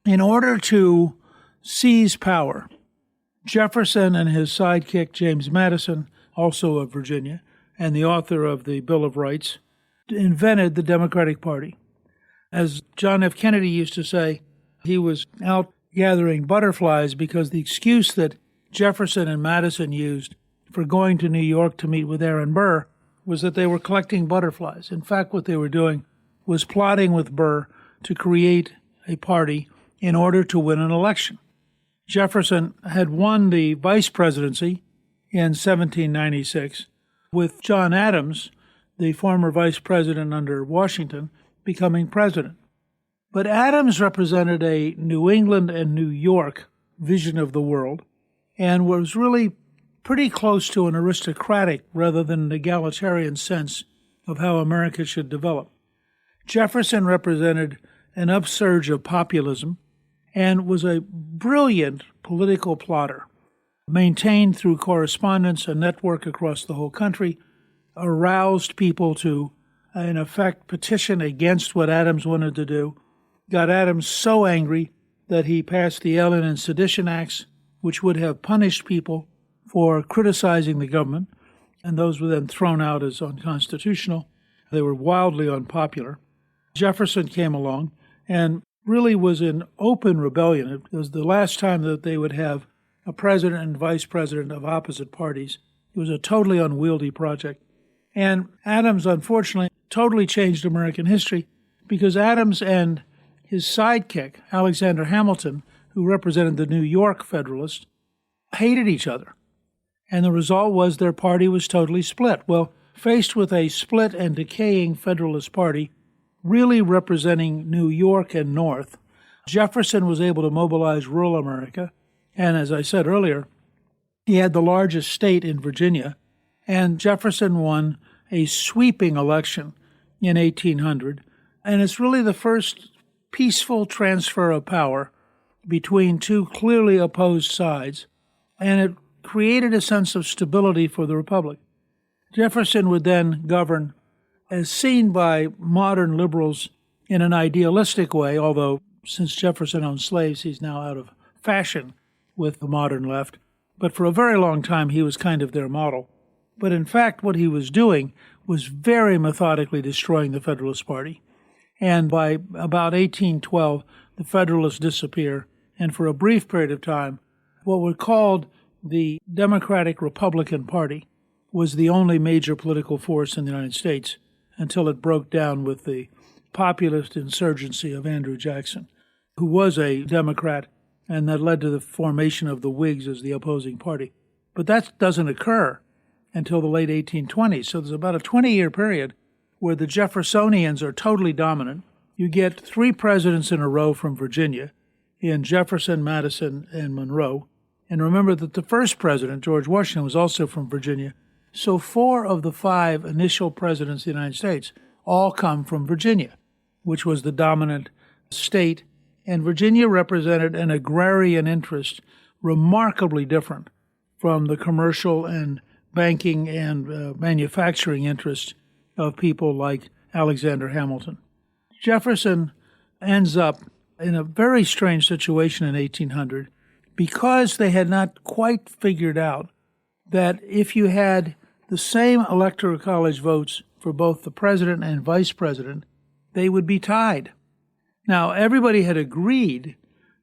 Speaker 1: In order to seize power, Jefferson and his sidekick, James Madison, also of Virginia, and the author of the Bill of Rights, invented the Democratic Party. As John F. Kennedy used to say, he was out gathering butterflies because the excuse that Jefferson and Madison used for going to New York to meet with Aaron Burr was that they were collecting butterflies. In fact, what they were doing was plotting with Burr to create a party in order to win an election. Jefferson had won the vice presidency in 1796, with John Adams, the former vice president under Washington, becoming president. But Adams represented a New England and New York vision of the world and was really pretty close to an aristocratic rather than an egalitarian sense of how America should develop. Jefferson represented an upsurge of populism and was a brilliant political plotter, maintained through correspondence a network across the whole country, aroused people to, in effect, petition against what Adams wanted to do, got Adams so angry that he passed the Alien and Sedition Acts, which would have punished people for criticizing the government, and those were then thrown out as unconstitutional. They were wildly unpopular. Jefferson came along and really was in open rebellion. It was the last time that they would have a president and vice president of opposite parties. It was a totally unwieldy project. And Adams, unfortunately, totally changed American history because Adams and his sidekick, Alexander Hamilton, who represented the New York Federalists, hated each other. And the result was their party was totally split. Well, faced with a split and decaying Federalist Party, really representing New York and North, Jefferson was able to mobilize rural America. And as I said earlier, he had the largest state in Virginia. And Jefferson won a sweeping election in 1800. And it's really the first peaceful transfer of power between two clearly opposed sides, and it created a sense of stability for the republic. Jefferson would then govern as seen by modern liberals in an idealistic way, although since Jefferson owned slaves, he's now out of fashion with the modern left. But for a very long time, he was kind of their model. But in fact, what he was doing was very methodically destroying the Federalist Party. And by about 1812, the Federalists disappear. And for a brief period of time, what were called the Democratic Republican Party was the only major political force in the United States until it broke down with the populist insurgency of Andrew Jackson, who was a Democrat, and that led to the formation of the Whigs as the opposing party. But that doesn't occur until the late 1820s. So there's about a 20-year period where the Jeffersonians are totally dominant. You get three presidents in a row from Virginia, in Jefferson, Madison, and Monroe. And remember that the first president, George Washington, was also from Virginia. So 4 of the 5 initial presidents of the United States all come from Virginia, which was the dominant state. And Virginia represented an agrarian interest remarkably different from the commercial and banking and manufacturing interests of people like Alexander Hamilton. Jefferson ends up in a very strange situation in 1800 because they had not quite figured out that if you had the same electoral college votes for both the president and vice president, they would be tied. Now, everybody had agreed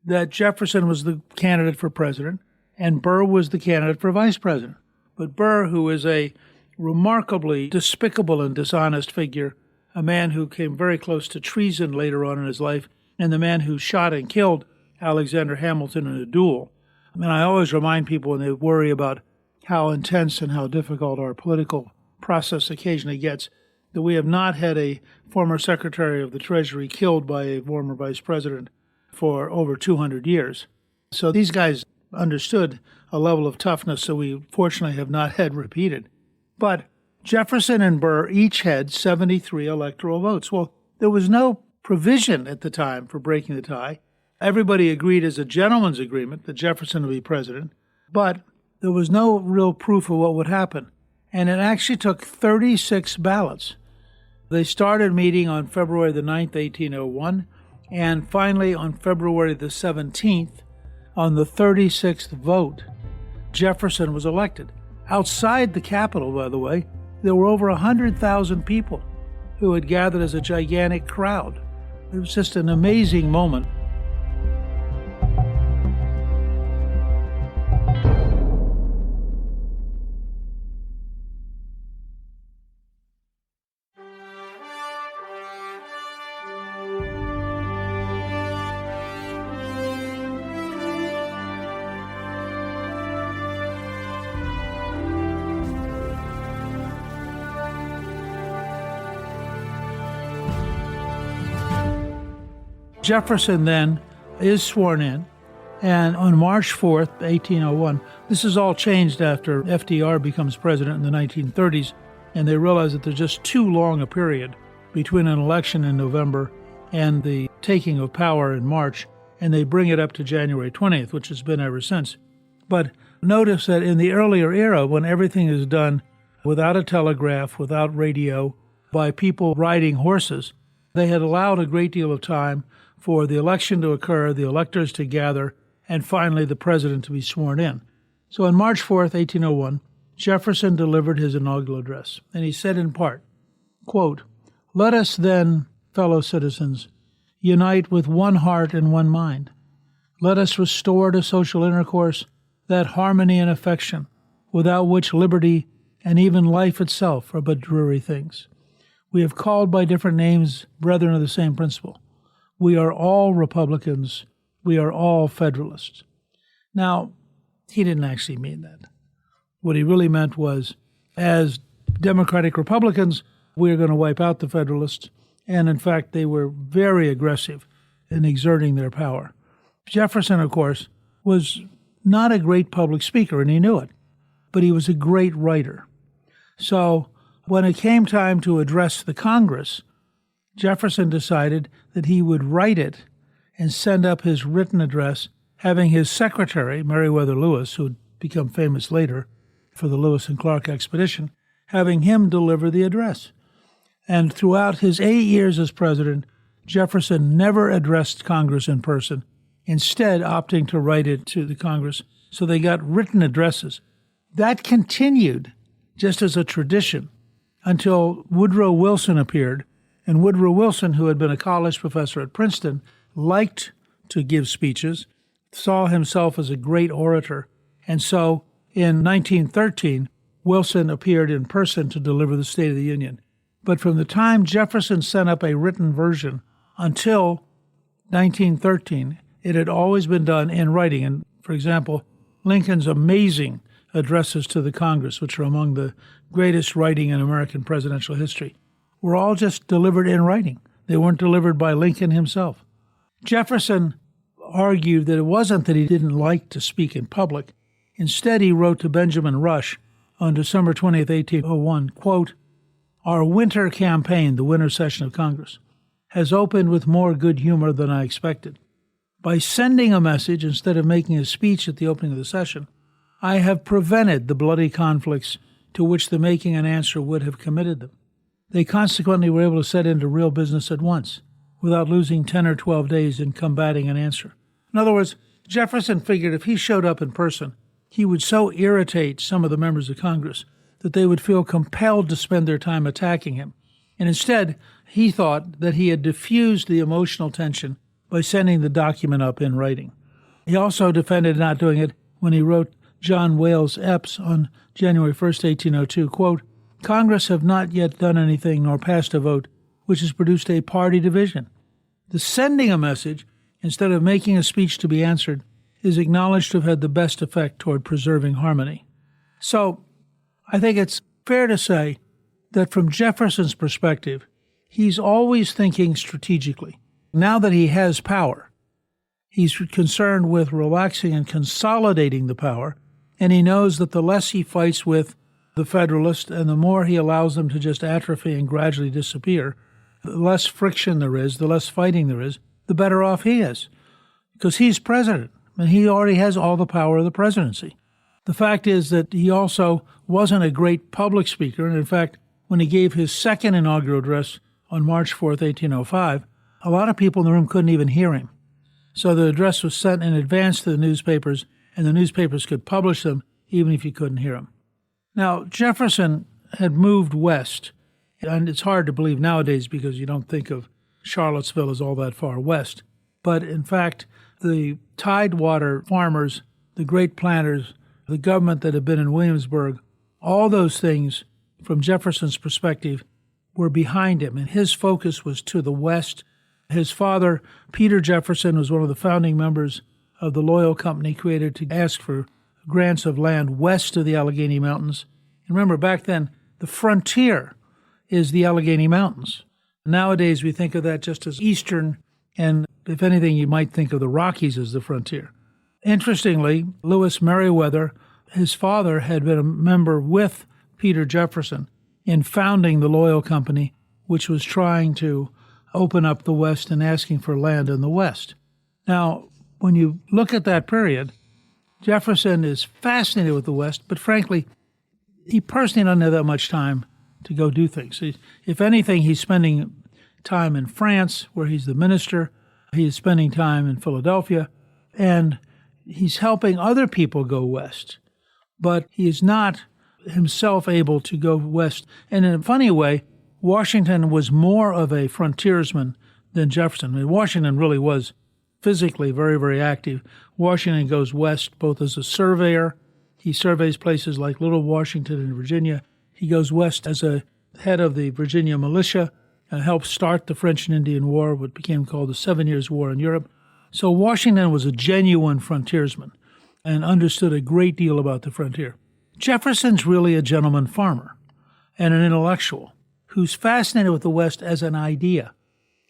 Speaker 1: that Jefferson was the candidate for president and Burr was the candidate for vice president. But Burr, who is a remarkably despicable and dishonest figure, a man who came very close to treason later on in his life, and the man who shot and killed Alexander Hamilton in a duel. And I always remind people when they worry about how intense and how difficult our political process occasionally gets, that we have not had a former Secretary of the Treasury killed by a former vice president for over 200 years. So these guys understood a level of toughness that we fortunately have not had repeated. But Jefferson and Burr each had 73 electoral votes. Well, there was no provision at the time for breaking the tie. Everybody agreed as a gentleman's agreement that Jefferson would be president, but there was no real proof of what would happen. And it actually took 36 ballots. They started meeting on February the 9th, 1801, and finally on February the 17th, on the 36th vote, Jefferson was elected. Outside the Capitol, by the way, there were over 100,000 people who had gathered as a gigantic crowd. It was just an amazing moment. Jefferson then is sworn in, and on March 4th, 1801, this is all changed after FDR becomes president in the 1930s, and they realize that there's just too long a period between an election in November and the taking of power in March, and they bring it up to January 20th, which has been ever since. But notice that in the earlier era, when everything is done without a telegraph, without radio, by people riding horses, they had allowed a great deal of time for the election to occur, the electors to gather, and finally the president to be sworn in. So on March 4th, 1801, Jefferson delivered his inaugural address, and he said in part, quote, "Let us then, fellow citizens, unite with one heart and one mind. Let us restore to social intercourse that harmony and affection without which liberty and even life itself are but dreary things. We have called by different names brethren of the same principle. We are all Republicans. We are all Federalists." Now, he didn't actually mean that. What he really meant was, as Democratic Republicans, we're going to wipe out the Federalists. And in fact, they were very aggressive in exerting their power. Jefferson, of course, was not a great public speaker, and he knew it, but he was a great writer. So when it came time to address the Congress, Jefferson decided that he would write it and send up his written address, having his secretary, Meriwether Lewis, who would become famous later for the Lewis and Clark expedition, having him deliver the address. And throughout his 8 years as president, Jefferson never addressed Congress in person, instead opting to write it to the Congress. So they got written addresses. That continued just as a tradition until Woodrow Wilson appeared. And Woodrow Wilson, who had been a college professor at Princeton, liked to give speeches, saw himself as a great orator. And so in 1913, Wilson appeared in person to deliver the State of the Union. But from the time Jefferson sent up a written version until 1913, it had always been done in writing. And, for example, Lincoln's amazing addresses to the Congress, which are among the greatest writing in American presidential history, were all just delivered in writing. They weren't delivered by Lincoln himself. Jefferson argued that it wasn't that he didn't like to speak in public. Instead, he wrote to Benjamin Rush on December 20th, 1801, quote, "Our winter campaign, the winter session of Congress, has opened with more good humor than I expected. By sending a message instead of making a speech at the opening of the session, I have prevented the bloody conflicts to which the making an answer would have committed them. They consequently were able to set into real business at once, without losing 10 or 12 days in combating an answer." In other words, Jefferson figured if he showed up in person, he would so irritate some of the members of Congress that they would feel compelled to spend their time attacking him. And instead, he thought that he had diffused the emotional tension by sending the document up in writing. He also defended not doing it when he wrote John Wales Epps on January 1st, 1802, quote, "Congress have not yet done anything nor passed a vote which has produced a party division. The sending a message, instead of making a speech to be answered, is acknowledged to have had the best effect toward preserving harmony." So I think it's fair to say that from Jefferson's perspective, he's always thinking strategically. Now that he has power, he's concerned with relaxing and consolidating the power, and he knows that the less he fights with the Federalists and the more he allows them to just atrophy and gradually disappear, the less friction there is, the less fighting there is, the better off he is. Because he's president, and he already has all the power of the presidency. The fact is that he also wasn't a great public speaker, and in fact, when he gave his second inaugural address on March 4th, 1805, a lot of people in the room couldn't even hear him. So the address was sent in advance to the newspapers, and the newspapers could publish them even if you couldn't hear them. Now, Jefferson had moved west, and it's hard to believe nowadays because you don't think of Charlottesville as all that far west. But in fact, the Tidewater farmers, the great planters, the government that had been in Williamsburg, all those things, from Jefferson's perspective, were behind him, and his focus was to the west. His father, Peter Jefferson, was one of the founding members of the Loyal Company created to ask for grants of land west of the Allegheny Mountains. And remember, back then, the frontier is the Allegheny Mountains. Nowadays, we think of that just as eastern, and if anything, you might think of the Rockies as the frontier. Interestingly, Lewis Meriwether, his father, had been a member with Peter Jefferson in founding the Loyal Company, which was trying to open up the West and asking for land in the West. Now, when you look at that period, Jefferson is fascinated with the West, but frankly, he personally doesn't have that much time to go do things. If anything, he's spending time in France, where he's the minister. He's spending time in Philadelphia, and he's helping other people go west. But he is not himself able to go west. And in a funny way, Washington was more of a frontiersman than Jefferson. I mean, Washington really was physically very, very active. Washington goes west both as a surveyor. He surveys places like Little Washington in Virginia. He goes west as a head of the Virginia militia and helped start the French and Indian War, what became called the 7 Years' War in Europe. So Washington was a genuine frontiersman and understood a great deal about the frontier. Jefferson's really a gentleman farmer and an intellectual who's fascinated with the West as an idea.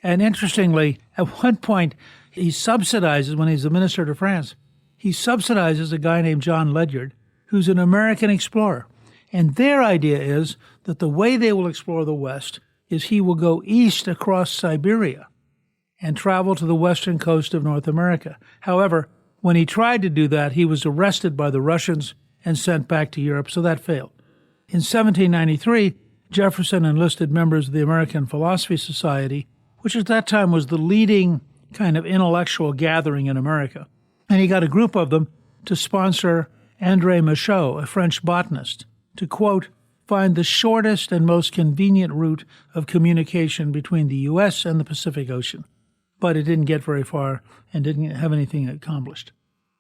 Speaker 1: And interestingly, at one point, he subsidizes, when he's the minister to France, he subsidizes a guy named John Ledyard, who's an American explorer. And their idea is that the way they will explore the West is he will go east across Siberia and travel to the western coast of North America. However, when he tried to do that, he was arrested by the Russians and sent back to Europe, so that failed. In 1793, Jefferson enlisted members of the American Philosophy Society, which at that time was the leading kind of intellectual gathering in America. And he got a group of them to sponsor André Michaux, a French botanist, to, quote, find the shortest and most convenient route of communication between the U.S. and the Pacific Ocean. But it didn't get very far and didn't have anything accomplished.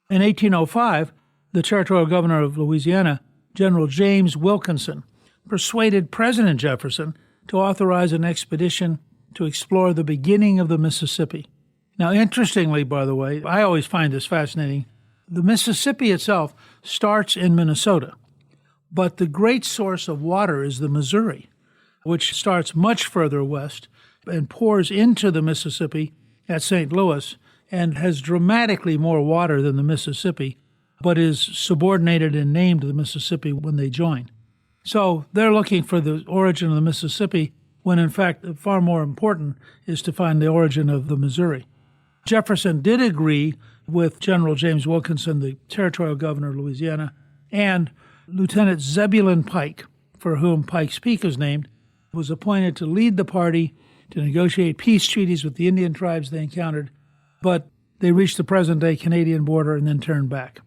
Speaker 1: In 1805, the territorial governor of Louisiana, General James Wilkinson, persuaded President Jefferson to authorize an expedition to explore the beginning of the Mississippi. Now, interestingly, by the way, I always find this fascinating. The Mississippi itself starts in Minnesota, but the great source of water is the Missouri, which starts much further west and pours into the Mississippi at St. Louis and has dramatically more water than the Mississippi, but is subordinated and named the Mississippi when they join. So they're looking for the origin of the Mississippi, when in fact far more important is to find the origin of the Missouri. Jefferson did agree with General James Wilkinson, the territorial governor of Louisiana, and Lieutenant Zebulon Pike, for whom Pike's Peak is named, was appointed to lead the party to negotiate peace treaties with the Indian tribes they encountered, but they reached the present-day Canadian border and then turned back.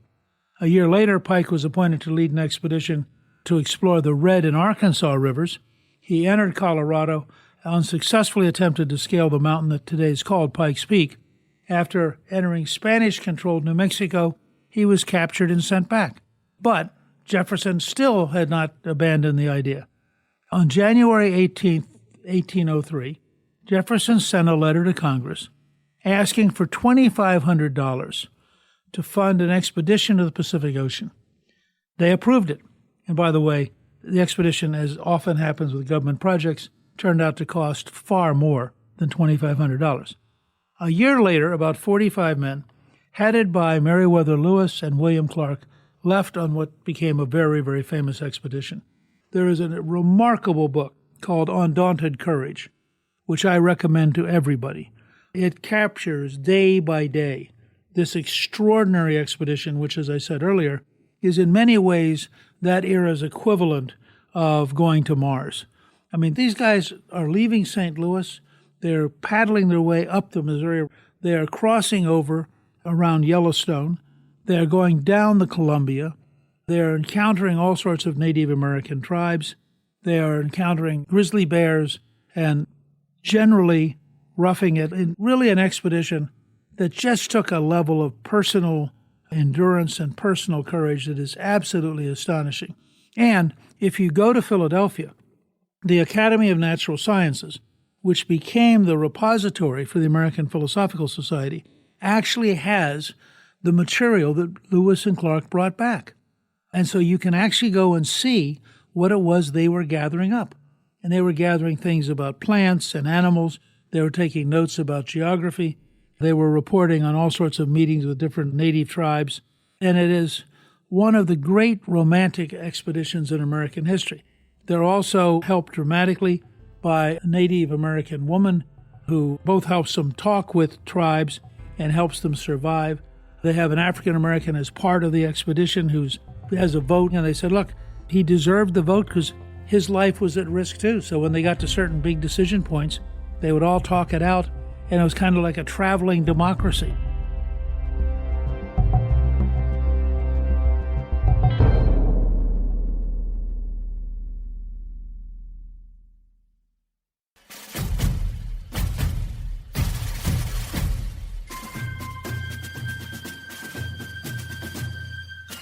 Speaker 1: A year later, Pike was appointed to lead an expedition to explore the Red and Arkansas rivers. He entered Colorado, unsuccessfully attempted to scale the mountain that today is called Pike's Peak. After entering Spanish-controlled New Mexico, he was captured and sent back. But Jefferson still had not abandoned the idea. On January 18, 1803, Jefferson sent a letter to Congress asking for $2,500 to fund an expedition to the Pacific Ocean. They approved it. And by the way, the expedition, as often happens with government projects, turned out to cost far more than $2,500. A year later, about 45 men, headed by Meriwether Lewis and William Clark, left on what became a very, very famous expedition. There is a remarkable book called Undaunted Courage, which I recommend to everybody. It captures day by day this extraordinary expedition, which, as I said earlier, is in many ways that era's equivalent of going to Mars. I mean, these guys are leaving St. Louis. They're paddling their way up the Missouri. They are crossing over around Yellowstone. They're going down the Columbia. They're encountering all sorts of Native American tribes. They are encountering grizzly bears and generally roughing it in really an expedition that just took a level of personal endurance and personal courage that is absolutely astonishing. And if you go to Philadelphia, the Academy of Natural Sciences, which became the repository for the American Philosophical Society, actually has the material that Lewis and Clark brought back. And so you can actually go and see what it was they were gathering up. And they were gathering things about plants and animals. They were taking notes about geography. They were reporting on all sorts of meetings with different native tribes. And it is one of the great romantic expeditions in American history. They're also helped dramatically by a Native American woman who both helps them talk with tribes and helps them survive. They have an African American as part of the expedition who has a vote, and they said, look, he deserved the vote because his life was at risk too. So when they got to certain big decision points, they would all talk it out, and it was kind of like a traveling democracy.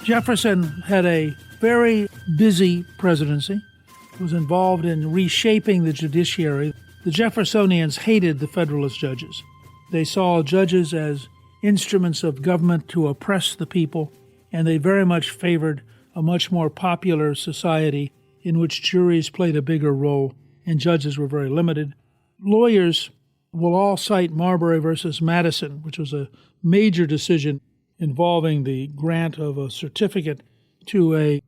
Speaker 1: Jefferson had a very busy presidency, was involved in reshaping the judiciary. The Jeffersonians hated the Federalist judges. They saw judges as instruments of government to oppress the people, and they very much favored a much more popular society in which juries played a bigger role and judges were very limited. Lawyers will all cite Marbury versus Madison, which was a major decision involving the grant of a certificate to a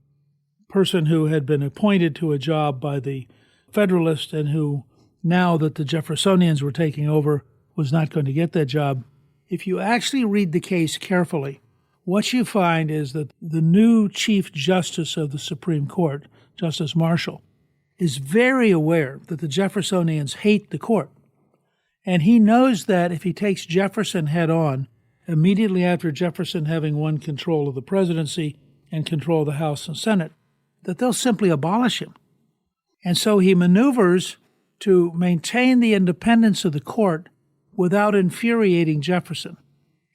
Speaker 1: person who had been appointed to a job by the Federalist and who now that the Jeffersonians were taking over, was not going to get that job. If you actually read the case carefully, what you find is that the new Chief Justice of the Supreme Court, Justice Marshall, is very aware that the Jeffersonians hate the court. And he knows that if he takes Jefferson head on, immediately after Jefferson having won control of the presidency and control of the House and Senate, that they'll simply abolish him. And so he maneuvers to maintain the independence of the court without infuriating Jefferson.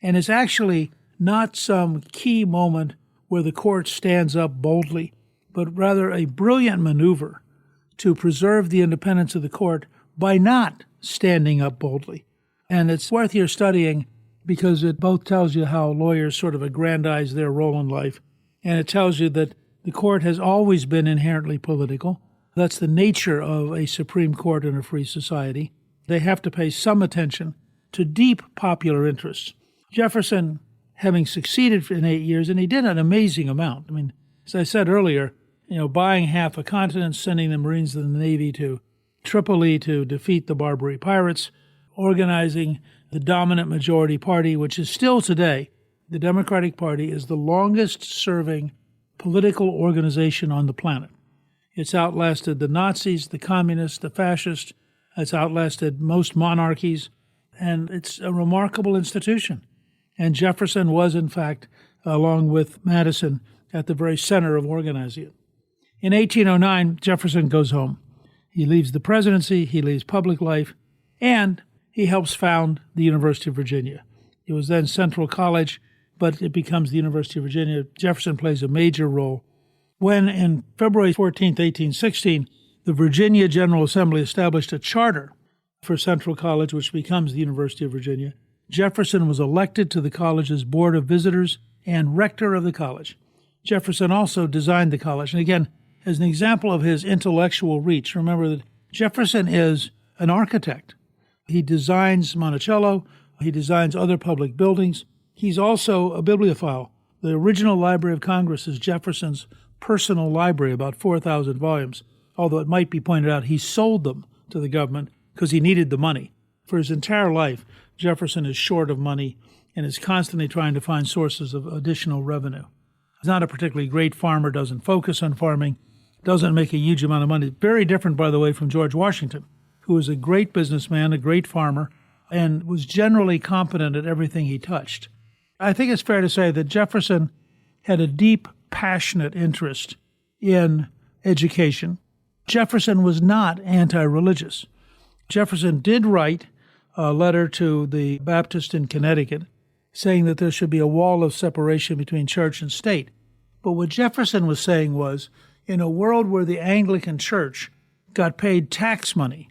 Speaker 1: And it's actually not some key moment where the court stands up boldly, but rather a brilliant maneuver to preserve the independence of the court by not standing up boldly. And it's worth your studying because it both tells you how lawyers sort of aggrandize their role in life, and it tells you that the court has always been inherently political. That's the nature of a Supreme Court in a free society. They have to pay some attention to deep popular interests. Jefferson, having succeeded in 8 years, and he did an amazing amount. I mean, as I said earlier, buying half a continent, sending the Marines and the Navy to Tripoli to defeat the Barbary pirates, organizing the dominant majority party, which is still today, the Democratic Party is the longest-serving political organization on the planet. It's outlasted the Nazis, the communists, the fascists. It's outlasted most monarchies, and it's a remarkable institution. And Jefferson was, in fact, along with Madison, at the very center of organizing it. In 1809, Jefferson goes home. He leaves the presidency, he leaves public life, and he helps found the University of Virginia. It was then Central College, but it becomes the University of Virginia. Jefferson plays a major role. When, in February 14, 1816, the Virginia General Assembly established a charter for Central College, which becomes the University of Virginia, Jefferson was elected to the college's Board of Visitors and rector of the college. Jefferson also designed the college. And again, as an example of his intellectual reach, remember that Jefferson is an architect. He designs Monticello. He designs other public buildings. He's also a bibliophile. The original Library of Congress is Jefferson's personal library, about 4,000 volumes, although it might be pointed out he sold them to the government because he needed the money. For his entire life, Jefferson is short of money and is constantly trying to find sources of additional revenue. He's not a particularly great farmer, doesn't focus on farming, doesn't make a huge amount of money. Very different, by the way, from George Washington, who was a great businessman, a great farmer, and was generally competent at everything he touched. I think it's fair to say that Jefferson had a deep, passionate interest in education. Jefferson was not anti-religious. Jefferson did write a letter to the Baptist in Connecticut saying that there should be a wall of separation between church and state. But what Jefferson was saying was, in a world where the Anglican Church got paid tax money,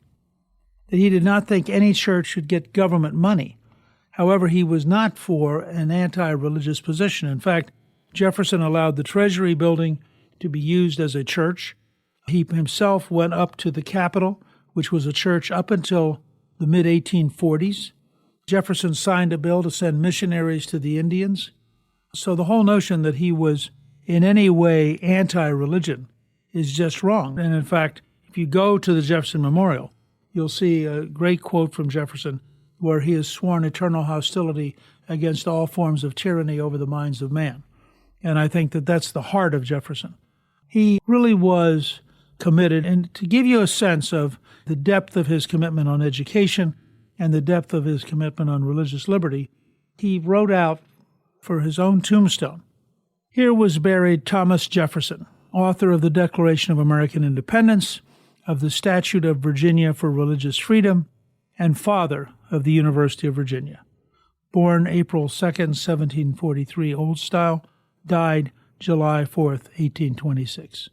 Speaker 1: that he did not think any church should get government money. However, he was not for an anti-religious position. In fact, Jefferson allowed the Treasury building to be used as a church. He himself went up to the Capitol, which was a church up until the mid-1840s. Jefferson signed a bill to send missionaries to the Indians. So the whole notion that he was in any way anti-religion is just wrong. And in fact, if you go to the Jefferson Memorial, you'll see a great quote from Jefferson where he has sworn eternal hostility against all forms of tyranny over the minds of man. And I think that that's the heart of Jefferson. He really was committed. And to give you a sense of the depth of his commitment on education and the depth of his commitment on religious liberty, he wrote out for his own tombstone, "Here was buried Thomas Jefferson, author of the Declaration of American Independence, of the Statute of Virginia for Religious Freedom, and father of the University of Virginia. Born April 2nd, 1743, Old Style, died July 4th, 1826.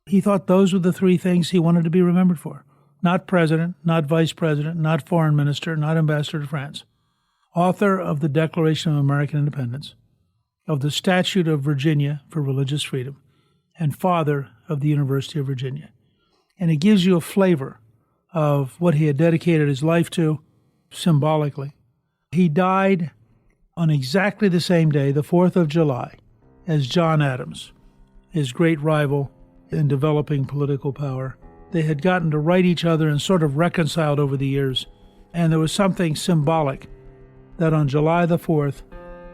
Speaker 1: He thought those were the three things he wanted to be remembered for. Not president, not vice president, not foreign minister, not ambassador to France. Author of the Declaration of American Independence, of the Statute of Virginia for Religious Freedom, and father of the University of Virginia. And it gives you a flavor of what he had dedicated his life to symbolically. He died on exactly the same day, the 4th of July, as John Adams, his great rival in developing political power, They had gotten to write each other and sort of reconciled over the years. And there was something symbolic that on July the 4th,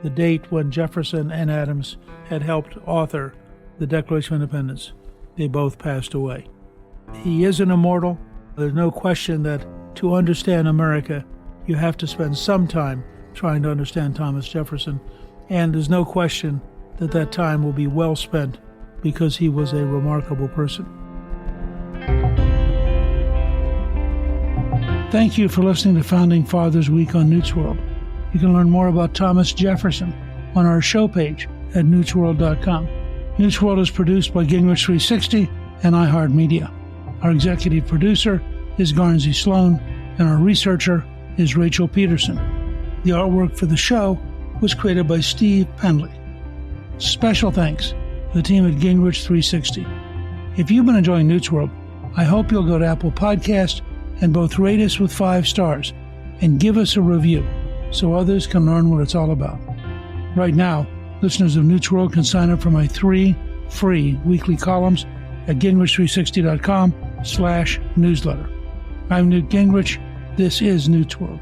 Speaker 1: the date when Jefferson and Adams had helped author the Declaration of Independence, they both passed away. He is an immortal. There's no question that to understand America, you have to spend some time trying to understand Thomas Jefferson. And there's no question that that time will be well spent because he was a remarkable person. Thank you for listening to Founding Fathers Week on Newt's World. You can learn more about Thomas Jefferson on our show page at newtsworld.com. Newt's World is produced by Gingrich 360 and iHeartMedia. Our executive producer is Garnsey Sloan, and our researcher is Rachel Peterson. The artwork for the show was created by Steve Pendley. Special thanks to the team at Gingrich 360. If you've been enjoying Newt's World, I hope you'll go to Apple Podcast and both rate us with 5 stars and give us a review so others can learn what it's all about. Right now, listeners of Newt's World can sign up for my 3 free weekly columns at gingrich360.com/newsletter. I'm Newt Gingrich. This is Newt's World.